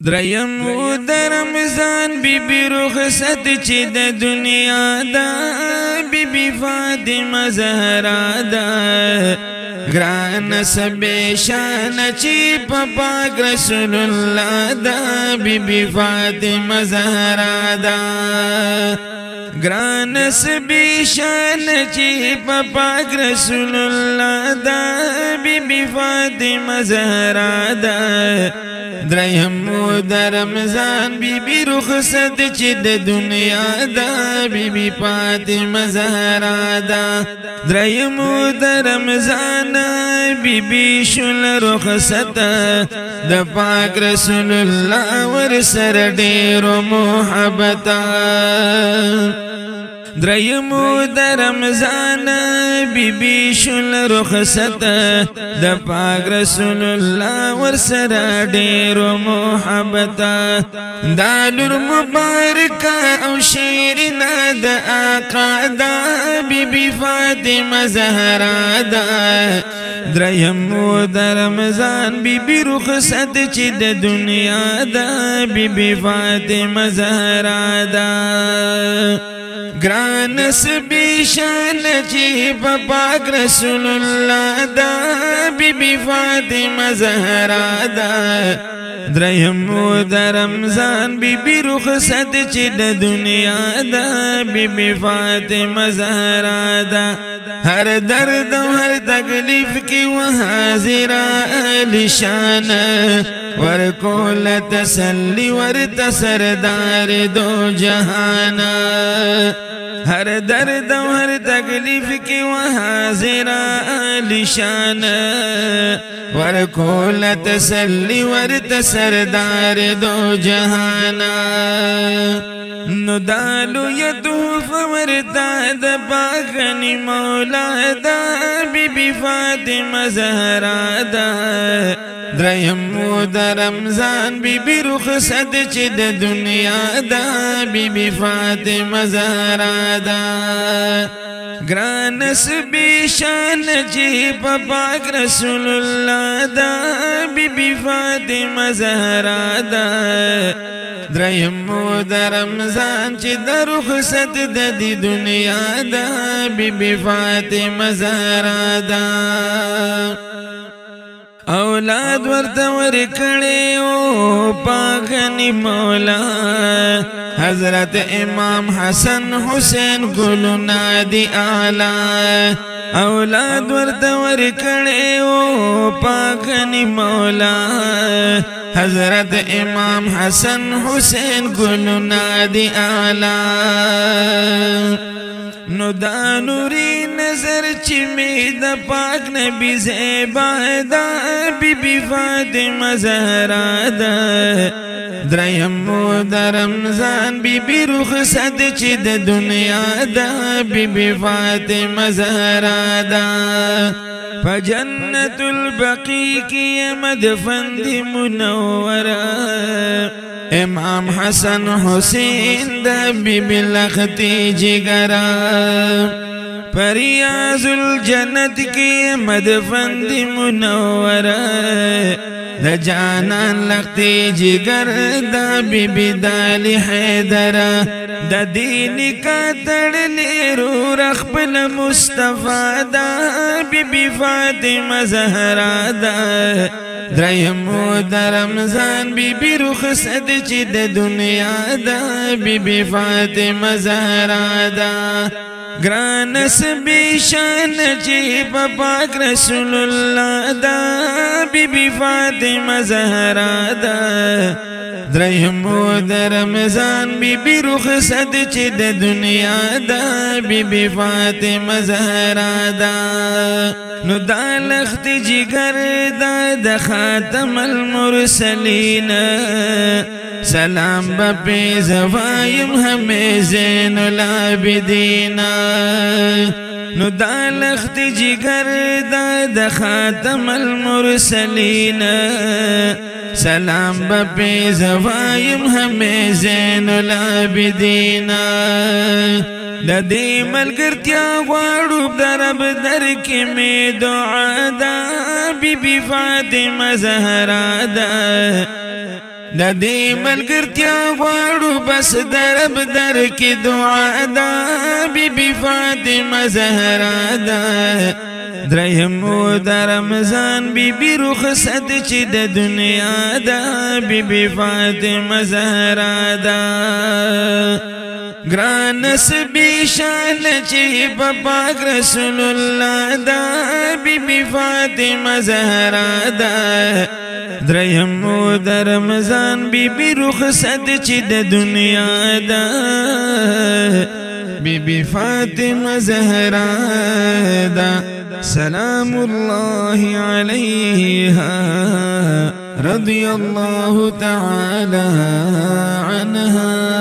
دریم د رمضان بی بی رخصت چی د دنیا دا بی بی فاطمه زهرا دا گران سب شان چی پاک رسول اللہ دا بی بی فاطمه زهرا دا گران سب شان چی پاک رسول اللہ دا بی بی فاطمه زهرا دا دریم د رمضان بی بی رخصت چی د دنیا دا بی بی فاطمه زهرا دا دریم د رمضان بی بی شل رخصت د پاک رسول الله ور سره ډیرو محبت دریم د رمضان بی بی شل رخصت د پاک رسول الله ور سره ډیرو محبت دالور مبارک او شیرنا د آقا دا بی بی فاطمه زهرا دا دریم د رمضان بی بی رخصت چی د دنیا دا بی بی فاطمه زهرا دا گران سبی شان چی پاک رسول اللہ دا بی بی فاطمه زهرا دا دریم د رمضان بی بی رخصت چی د دنیا دا بی بی فاطمه زهرا دا ہر درد و ہر تکلیف کی وہ حاضرہ لشان ورکول تسلی ورت سردار دو جہانا ہر درد و ہر تکلیف کی وہ حاضرہ لشان ورکول تسلی ورت سردار دو جہانا ندالو یتوف ورتا د باغنی مولا دا بی بی فاطمه زهرا دا دریم د رمضان بی بی رخصت چی د دنیا دا بی بی فاطمه زهرا دا گران سبی شان چی پاک رسول اللہ دا بی بی فاطمه زهرا دا دریم د رمضان چی د رخصت د دی دنیا دا بی بی فاطمه زهرا دا اولاد ورته ورکړي او پاغنی مولا حضرت امام حسن حسین ګلونه دی اعلی اولاد ورته ورکړي او پاغنی مولا حضرت امام حسن حسین ګلونه دی اعلی نو دا نوری نظر چی می دا پاک نبی زیبا دا بی بی فاطمه زهرا دا دریم دا رمضان بی بی رخصت چی دا دنیا دا بی بی فاطمه زهرا دا فجنت البقی کی مدفن دی منورا امام حسن حسین دا بی بی لختی جگرا پریاض الجنت کی مدفن دی منورا دا جانان لختی جگر دا بی بی دالی حیدرا دا دینی کا تڑلی رو رخبل مصطفیٰ دا بی بی فاطمه زهرا دا دریم د رمضان بی بی رخصت چی د دنیا دا بی بی فاطمه زهرا دا گران سبی شان چی پاک رسول اللہ دا بی بی فاطمه زهرا دا دریم د رمضان بی بی رخصت چی د دنیا دا بی بی فاطمه زهرا دا نو دا لخت جگر دا د خاتم المرسلین سلام بپی زوایم ہمیں زین العابدین نو دا لخت جگر دا د خاتم المرسلین سلام بپی زوایم ہمیں زین العابدین د دې ملګرتیا غواړو د رب در کې می دعا ده بی بی فاطمه زهرا ده د دې ملګرتیا غواړو بس درب در کې دعا ده بیبي فاطمه زهرا ده دریم د رمضان بیبي رخصت چې د دنیا ده بیبي فاطمه زهرا ده گران سبی شان چې په پاک رسول الله ده بیبي فاطمه زهرا ده دریم د رمضان بیبي رخصت چې د دنیا ده بیبي فاطمه زهرا ده سلام الله عليها رضي الله تعالى عنها